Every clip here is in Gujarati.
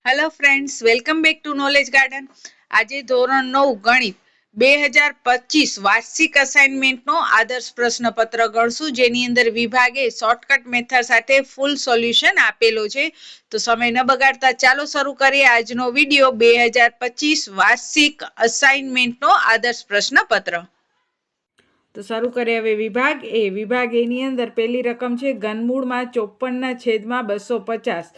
Hello friends, welcome back to knowledge garden. આજે ધોરણ 9 ગણિત 2025 વાર્ષિક અસાઇનમેન્ટનો આદર્શ પ્રશ્નપત્ર ગણશું, જેની અંદર વિભાગે શોર્ટકટ મેથડ સાથે ફૂલ સોલ્યુશન આપેલો છે. તો સમય ન બગાડતા ચાલો શરૂ કરીએ આજનો વિડીયો. 2025 વાર્ષિક અસાઇનમેન્ટનો આદર્શ પ્રશ્નપત્ર. તો શરૂ કરીએ હવે વિભાગ એની અંદર પહેલી રકમ છે ઘનમૂળમાં 54/250.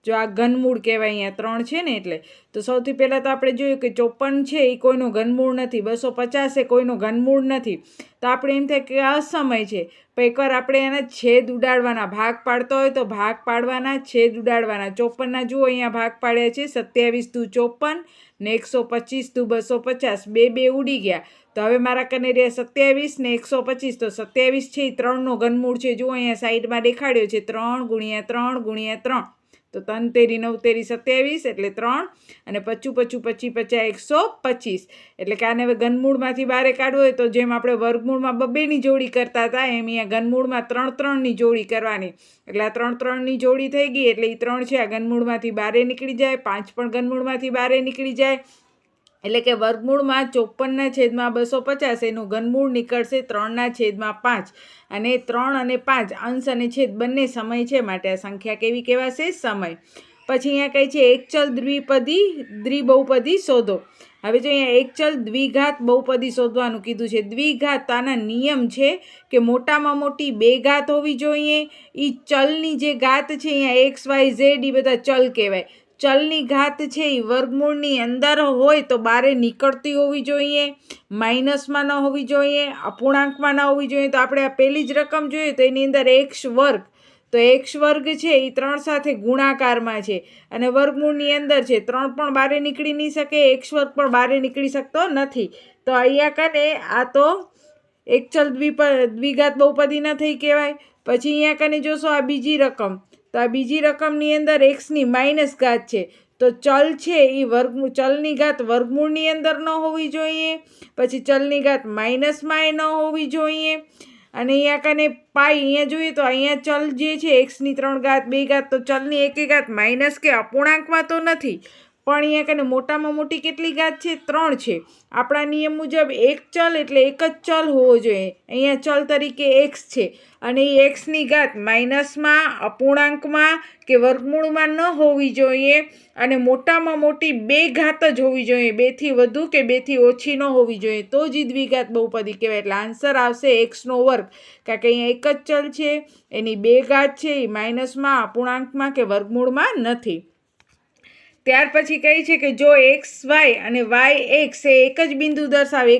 જો આ ઘનમૂળ કહેવાય, અહીંયા 3 છે ને, એટલે તો સૌથી પહેલાં તો આપણે જોયું કે 54 છે એ કોઈનો ઘનમૂળ નથી, 250 એ કોઈનો ઘનમૂળ નથી. તો આપણે એમ થાય કે અસમય છે. પણ એકવાર આપણે એના છેદ ઉડાડવાના, ભાગ પાડતો હોય તો ભાગ પાડવાના, છેદ ઉડાડવાના. 54ના જુઓ અહીંયા ભાગ પાડ્યા છે, 27 દુ 54 ને 125 દુ 250, બે ઉડી ગયા. તો હવે મારા કને રહ્યા 27 ને 125. તો 27 છે એ 3નો ઘનમૂળ છે. જુઓ અહીંયા સાઈડમાં દેખાડ્યો છે 3 × 3 × 3. તો 3 તેરી 9 તેરી 27 એટલે 3 અને 55 25 50 125. એટલે કે આને હવે ઘનમૂળમાંથી બહાર કાઢવું હોય તો જેમ આપણે વર્ગમૂળમાં બબેની જોડી કરતા હતા એમ અહીંયા ઘનમૂળમાં 3 3ની જોડી કરવાની. એટલે આ 3 3ની જોડી થઈ ગઈ એટલે એ 3 છે આ ઘનમૂળમાંથી બહાર નીકળી જાય, 5 પણ ઘનમૂળમાંથી બહાર નીકળી જાય. એટલે કે વર્ગમૂળમાં 54/250 એનું ઘનમૂળ નીકળશે 3/5. અને 3 અને 5 અંશ અને છેદ બંને સમય છે, માટે આ સંખ્યા કેવી કહેવાશે? સમય. પછી અહીંયા કહે છે એકચલ દ્વિબહુપદી શોધો. હવે જો અહીંયા એકચલ દ્વિઘાત બહુપદી શોધવાનું કીધું છે. દ્વિઘાત આના નિયમ છે કે મોટામાં મોટી 2 ઘાત હોવી જોઈએ. એ ચલની જે ઘાત છે અહીંયા x y z એ બધા ચલ કહેવાય. ચલની ઘાત છે એ વર્ગમૂળની અંદર હોય તો બારે નીકળતી હોવી જોઈએ, માઇનસમાં ન હોવી જોઈએ, અપૂર્ણાંકમાં ન હોવી જોઈએ. તો આપણે આ પહેલી જ રકમ જોઈએ તો એની અંદર x વર્ગ, તો x વર્ગ છે એ 3 સાથે ગુણાકારમાં છે અને વર્ગમૂળની અંદર છે. 3 પણ બારે નીકળી નહીં શકે, x વર્ગ પણ બારે નીકળી શકતો નથી. તો અહીંયા કને આ તો એકચલ દ્વિઘાત બહુપદી ન થઈ કહેવાય. પછી અહીંયા કને જોશો આ બીજી રકમ, તો આ બીજી રકમની અંદર એક્સની માઇનસ ઘાત છે. તો ચલ છે એ ચલની ઘાત વર્ગમૂળની અંદર ન હોવી જોઈએ, પછી ચલની ઘાત માઇનસમાં એ ન હોવી જોઈએ. અને અહીંયા કને પાઈ અહીંયા જોઈએ તો અહીંયા ચલ જે છે એક્સની 3 ઘાત 2 ઘાત, તો ચલની એક ઘાત માઇનસ કે અપૂર્ણાંકમાં તો નથી, પણ અહીંયા કને મોટામાં મોટી કેટલી ઘાત છે? 3 છે. આપણા નિયમ મુજબ એક ચલ એટલે એક જ ચલ હોવો જોઈએ. અહીંયા ચલ તરીકે એક્સ છે અને એ એક્સની ઘાત માઇનસમાં, અપૂર્ણાંકમાં કે વર્ગમૂળમાં ન હોવી જોઈએ અને મોટામાં મોટી 2 ઘાત જ હોવી જોઈએ, 2થી વધુ કે 2થી ઓછી ન હોવી જોઈએ. તો જ દ્વિઘાત બહુપદી કહેવાય. એટલે આન્સર આવશે x2 વર્ગ, કારણ કે અહીંયા એક જ ચલ છે, એની 2 ઘાત છે, એ માઇનસમાં, અપૂર્ણાંકમાં કે વર્ગમૂળમાં નથી. ત્યાર પછી કહે છે કે જો એક્સ વાય અને વાય એક્સ એ એક જ બિંદુ દર્શાવે,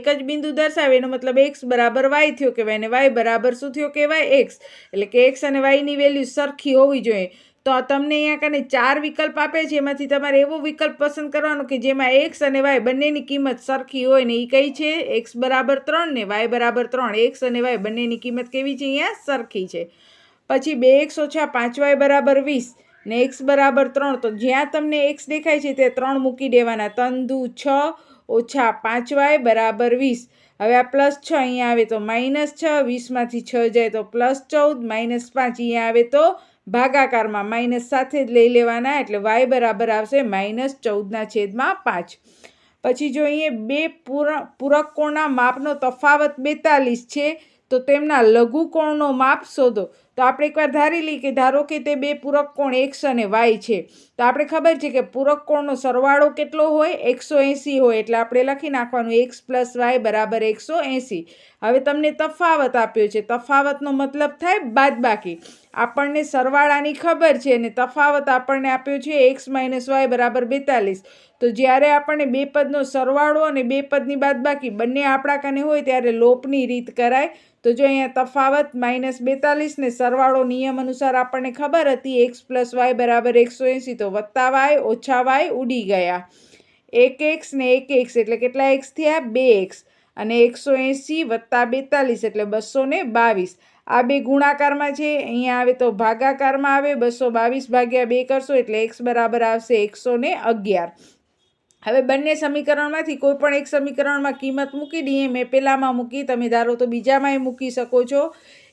એનો મતલબ એક્સ બરાબર વાય થયો કહેવાય અને વાય બરાબર શું થયો કહેવાય? એક્સ. એટલે કે એક્સ અને વાયની વેલ્યુ સરખી હોવી જોઈએ. તો તમને અહીંયા કને 4 વિકલ્પ આપે છે, એમાંથી તમારે એવો વિકલ્પ પસંદ કરવાનો કે જેમાં એક્સ અને વાય બંનેની કિંમત સરખી હોય ને. એ કઈ છે? એક્સ બરાબર 3 ને વાય બરાબર 3. એક્સ અને વાય બંનેની કિંમત કેવી છે? અહીંયા સરખી છે. પછી 2x - 5y બરાબર 20 ને x બરાબર 3. તો જ્યાં તમને x દેખાય છે તે 3 મૂકી દેવાના. 3 દુ 6 ઓછા 5y બરાબર 20. હવે આ +6 અહીંયા આવે તો -6, 20માંથી 6 જાય તો +14, -5 અહીંયા આવે તો ભાગાકારમાં માઇનસ સાથે જ લઈ લેવાના, એટલે y બરાબર આવશે -14/5. પછી જો અહીંયા બે પૂરક કોણના માપનો તફાવત 42 છે તો તેમના લઘુકોણનો માપ શોધો. તો આપણે એકવાર ધારી લઈએ કે ધારો કે તે બે પૂરક કોણ x અને y છે. તો આપણે ખબર છે કે પૂરક કોણનો સરવાળો કેટલો હોય? 180 હોય. એટલે આપણે લખી નાખવાનું x + y બરાબર 180. હવે તમને તફાવત આપ્યો છે, તફાવતનો મતલબ થાય બાદબાકી. આપણને સરવાળાની ખબર છે અને તફાવત આપણને આપ્યો છે x - y બરાબર 42. તો જ્યારે આપણને બે પદનો સરવાળો અને બે પદની બાદબાકી બંને આપણા કને હોય ત્યારે લોપની રીત કરાય. તો જો અહીંયા તફાવત -42 ને સરવાળો નિયમ અનુસાર આપણને ખબર હતી x + y બરાબર 180, તો વત્તા y ઓછા y ઉડી ગયા. 1x ને 1x એટલે કેટલા x થયા? 2x. અને 180 વત્તા 42 એટલે 222. આ બે ગુણાકારમાં છે, અહીંયા આવે તો ભાગાકારમાં આવે. 222/2 કરશો એટલે x બરાબર આવશે 111. હવે બંને સમીકરણમાંથી કોઈ પણ એક સમીકરણમાં કિંમત મૂકી દઈએ. મેં પહેલામાં મૂકી, તમે ધારો તો બીજામાંય મૂકી શકો છો.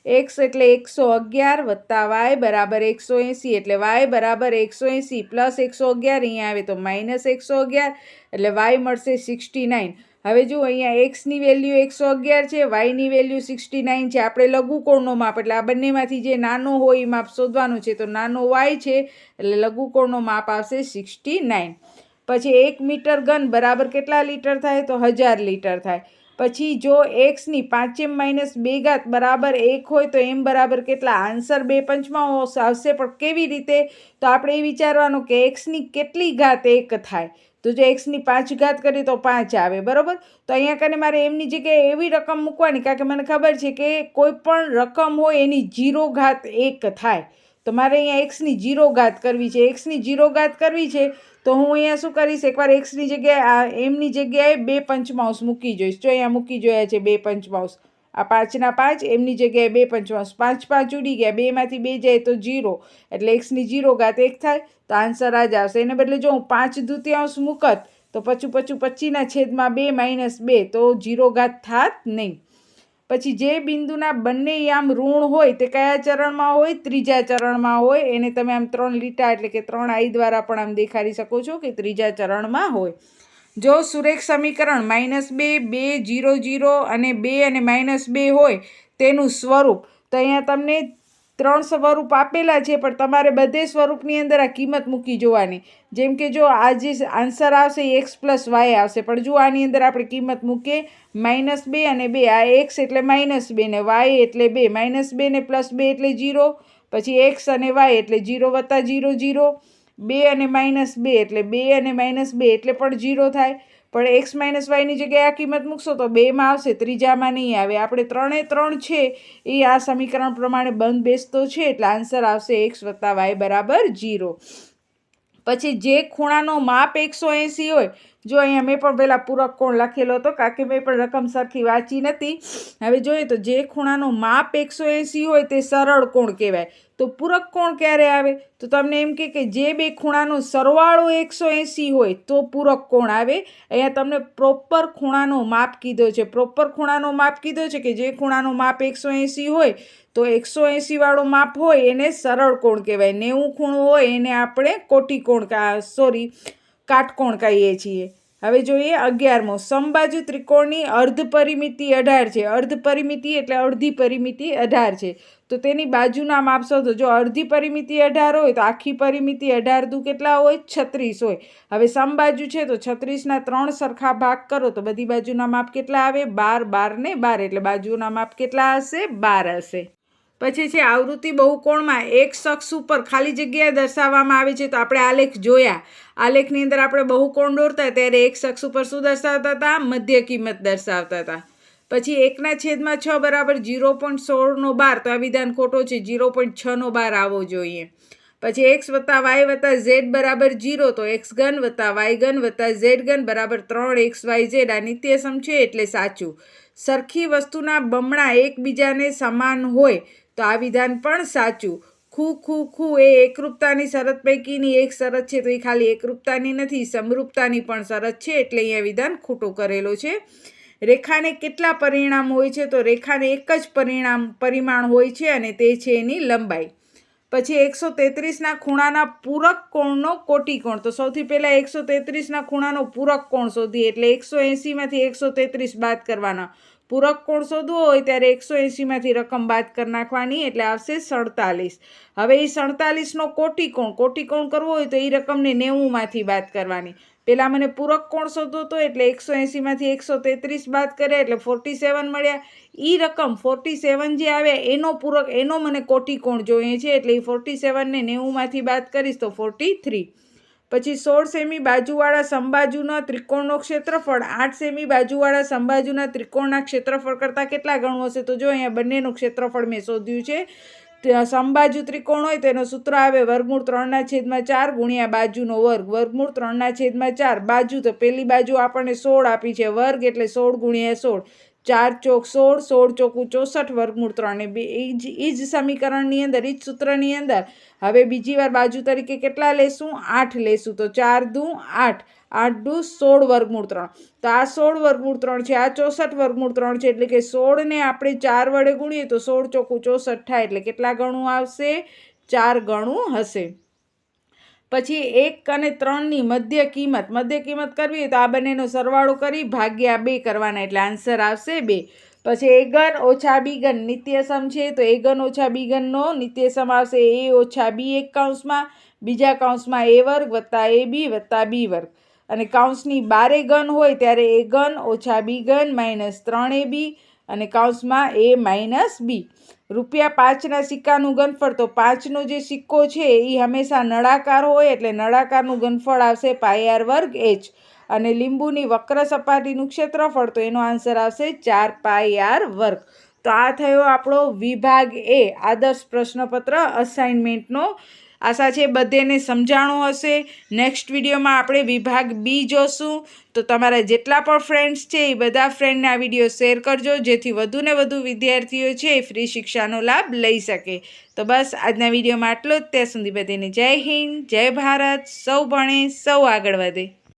x એટલે 111 વત્તા y બરાબર 180 એટલે y બરાબર 180 પ્લસ 111 અહીંયા આવે તો માઇનસ 111 એટલે y મળશે 69. હવે જુઓ અહીંયા એક્સની વેલ્યુ 111 છે, વાયની વેલ્યુ 69 છે. આપણે લઘુકોણનો માપ એટલે આ બંનેમાંથી જે નાનો હોય એ માપ શોધવાનું છે. તો નાનો y છે એટલે લઘુકોણનો માપ આવશે 69. પછી 1 મીટર ઘન બરાબર કેટલા લીટર થાય તો 1000 લીટર થાય. પછી જો એક્સની 5m - 2 ઘાત બરાબર 1 હોય તો m બરાબર કેટલા? આન્સર 2/5 આવશે. પણ કેવી રીતે? તો આપણે એ વિચારવાનું કે એક્સની કેટલી ઘાત 1 થાય. તો જો એક્સની 5 ઘાત કરીએ તો 5 આવે, બરાબર. તો અહીંયા કને મારે એમની જગ્યાએ એવી રકમ મૂકવાની, કારણ કે મને ખબર છે કે કોઈ પણ રકમ હોય એની 0 ઘાત 1 થાય. તો મારે અહીંયા એક્સની 0 ઘાત કરવી છે. એક્સની 0 ઘાત કરવી છે તો હું અહીંયા શું કરીશ, એકવાર એક્સની જગ્યાએ એમની જગ્યાએ 2/5 મૂકી જોઈશ. જો અહીંયા મૂકી જોયા છે 2/5. આ 5ના 5, એમની જગ્યાએ 2/5. 5 5 ઉડી ગયા, 2માંથી 2 જાય તો 0, એટલે એક્સની 0 ઘાત 1 થાય. તો આન્સર આ જ આવશે. એને બદલે જો હું 5/2 મૂકત તો પછી 25/2 - 2 તો 0 ઘાત થાત નહીં. પછી જે બિંદુના બંને યામ ઋણ હોય તે કયા ચરણમાં હોય? ત્રીજા ચરણમાં હોય. એને તમે આમ 3 લીટા એટલે કે 3 આઈ દ્વારા પણ આમ દેખાડી શકો છો કે ત્રીજા ચરણમાં હોય. જો સુરેખ સમીકરણ -2 2 0 0 અને 2 અને -2 હોય તેનું સ્વરૂપ, તો અહીંયા તમને 3 સ્વરૂપ આપેલા છે, પણ તમારે બધે સ્વરૂપની અંદર આ કિંમત મૂકી જોવાની. જેમ કે જો આ જે આન્સર આવશે એ x + y આવશે, પણ જો આની અંદર આપણે કિંમત મૂકીએ -2 અને 2, આ x એટલે -2 ને y એટલે 2, -2 ને +2 એટલે 0, પછી x અને y એટલે 0 વત્તા 0 0, 2 અને -2 એટલે 2 અને -2 એટલે પણ 0 થાય. પણ x - yની જગ્યાએ આ કિંમત મૂકશો તો 2માં આવશે, ત્રીજામાં નહીં આવે. આપણે 3 એ 3 છે એ આ સમીકરણ પ્રમાણે બંધ બેસતો છે, એટલે આન્સર આવશે x + y બરાબર 0. પછી જે ખૂણાનો માપ 180 હોય, જો અહીંયા મેં પણ પહેલાં પૂરક કોણ લખેલો હતો, કારણ કે મેં પણ રકમ સરખી વાંચી નથી. હવે જોઈએ તો જે ખૂણાનો માપ 180 હોય તે સરળ કોણ કહેવાય. તો પૂરક કોણ ક્યારે આવે? તો તમને એમ કે જે બે ખૂણાનો સરવાળો 180 હોય તો પૂરક કોણ આવે. અહીંયા તમને પ્રોપર ખૂણાનો માપ કીધો છે. પ્રોપર ખૂણાનો માપ કીધો છે કે જે ખૂણાનો માપ 180 હોય તો 180 વાળો માપ હોય એને સરળ કોણ કહેવાય. 90 ખૂણો હોય એને આપણે કાટકોણ કહીએ છીએ. હવે જોઈએ 11મો. સમબાજુ ત્રિકોણની અર્ધ પરિમિતિ 18 છે. અર્ધ પરિમિતિ એટલે અડધી પરિમિતિ 18 છે. તો તેની બાજુના માપ શોધો. જો અડધી પરિમિતિ 18 હોય તો આખી પરિમિતિ 18 દુ કેટલા હોય? 36 હોય. હવે સમબાજુ છે તો 36ના 3 સરખા ભાગ કરો તો બધી બાજુના માપ કેટલા આવે? 12 12 ને 12, એટલે બાજુના માપ કેટલા હશે? 12 હશે. પછી છે આવૃત્તિ બહુકોણમાં એક અક્ષ ઉપર ખાલી જગ્યા દર્શાવવામાં આવે છે. તો આપણે આલેખ જોયા. આલેખની અંદર આપણે બહુકોણ દોરતા ત્યારે એક અક્ષ ઉપર શું દર્શાવતા હતા? મધ્ય કિંમત દર્શાવતા હતા. પછી 1/6 બરાબર 0.16 તો આ વિધાન ખોટો છે. 0.6 આવવો જોઈએ. પછી x + y + z બરાબર 0 તો x ઘન + y ઘન + z ઘન બરાબર 3xyz આ નિત્યસમ છે એટલે સાચું. સરખી વસ્તુના બમણા એકબીજાને સમાન હોય તો આ વિધાન પણ સાચું. ખૂ એ એકરૂપતાની શરત પૈકીની એક શરત છે, તો એ ખાલી એકરૂપતાની નથી, સમરૂપતાની પણ શરત છે, એટલે અહીંયા વિધાન ખોટો કરેલો છે. રેખાને કેટલા પરિણામ હોય છે? તો રેખાને એક જ પરિમાણ હોય છે અને તે છે એની લંબાઈ. પછી 133ના ખૂણાના પૂરક કોણનો કોટિકોણ. તો સૌથી પહેલાં 133ના ખૂણાનો પૂરક કોણ શોધીએ, એટલે 180માંથી 133 બાદ કરવાના. પૂરક કોણ શોધવો હોય ત્યારે 180માંથી રકમ બાદ કરી નાખવાની, એટલે આવશે 47. હવે એ 47નો કોટિકોણ કરવો હોય તો એ રકમને 90માંથી બાદ કરવાની. પહેલાં મને પૂરક કોણ શોધવો હતો એટલે 180માંથી 133 બાદ કર્યા એટલે 47 મળ્યા. એ રકમ 47 જે આવે એનો મને કોટિકોણ જોઈએ છે, એટલે એ 47ને 90માંથી બાદ કરીશ તો 43. પછી 16 સેમી બાજુવાળા સમબાજુના ત્રિકોણનો ક્ષેત્રફળ 8 સેમી બાજુવાળા સમબાજુના ત્રિકોણના ક્ષેત્રફળ કરતાં કેટલા ગણું હશે? તો જો અહીંયા બંનેનું ક્ષેત્રફળ મેં શોધ્યું છે. સમબાજુ ત્રિકોણ હોય તેનું સૂત્ર આવે √3/4 ગુણ્યા બાજુનો વર્ગ. √3/4 બાજુ, તો પહેલી બાજુ આપણને 16 આપી છે, વર્ગ એટલે 16 × 16, 4 ચોક 16, 16 ચોકું 64, વર્ગમૂળ 3 ને એ જ સમીકરણની અંદર, એ જ સૂત્રની અંદર હવે બીજી વાર બાજુ તરીકે કેટલા લેશું? 8 લેશું. તો 4 દુ 8, 8 દુ 16 વર્ગમૂળ 3. તો આ 16 વર્ગમૂળ 3 છે, આ 64 વર્ગમૂળ 3 છે, એટલે કે 16 ને આપણે 4 વડે ગુણીએ તો 16 ચોકું 64 થાય. એટલે કેટલા ગણું આવશે? 4 ગણું હશે. પછી 1 અને 3ની મધ્ય કિંમત કરવી હોય તો આ બંનેનો સરવાળો કરી ભાગ્યા 2 કરવાના, એટલે આન્સર આવશે 2. પછી a ઘન ઓછા b ઘન નિત્યસમ છે, તો a ઘન ઓછા b ઘનનો નિત્યસમ આવશે a ઓછા b એક કૌંસમાં, બીજા કૌંસમાં a વર્ગ વત્તા ab વત્તા b વર્ગ. અને કૌંસની બારે ઘન હોય ત્યારે a ઘન ઓછા b ઘન માઇનસ 3ab અને કૌંસમાં a માઇનસ b. ₹5ના સિક્કાનું ઘનફળ, તો 5નો જે સિક્કો છે એ હંમેશા નળાકાર હોય, એટલે નળાકારનું ઘનફળ આવશે πr વર્ગ h. અને લીંબુની વક્ર સપાટીનું ક્ષેત્રફળ, તો એનો આન્સર આવશે 4πr વર્ગ. તો આ થયો આપણો વિભાગ A આદર્શ પ્રશ્નપત્ર અસાઇનમેન્ટનો. આશા છે બધેને સમજાણું હશે. નેક્સ્ટ વિડીયોમાં આપણે વિભાગ B જોશું. તો તમારા જેટલા પણ ફ્રેન્ડ્સ છે એ બધા ફ્રેન્ડને આ વિડીયો શેર કરજો, જેથી વધુ ને વધુ વિદ્યાર્થીઓ છે એ ફ્રી શિક્ષાનો લાભ લઈ શકે. તો બસ આજના વિડીયોમાં આટલું જ. ત્યાં સુધી બધાને જય હિન્દ, જય ભારત. સૌ ભણે, સૌ આગળ વધે.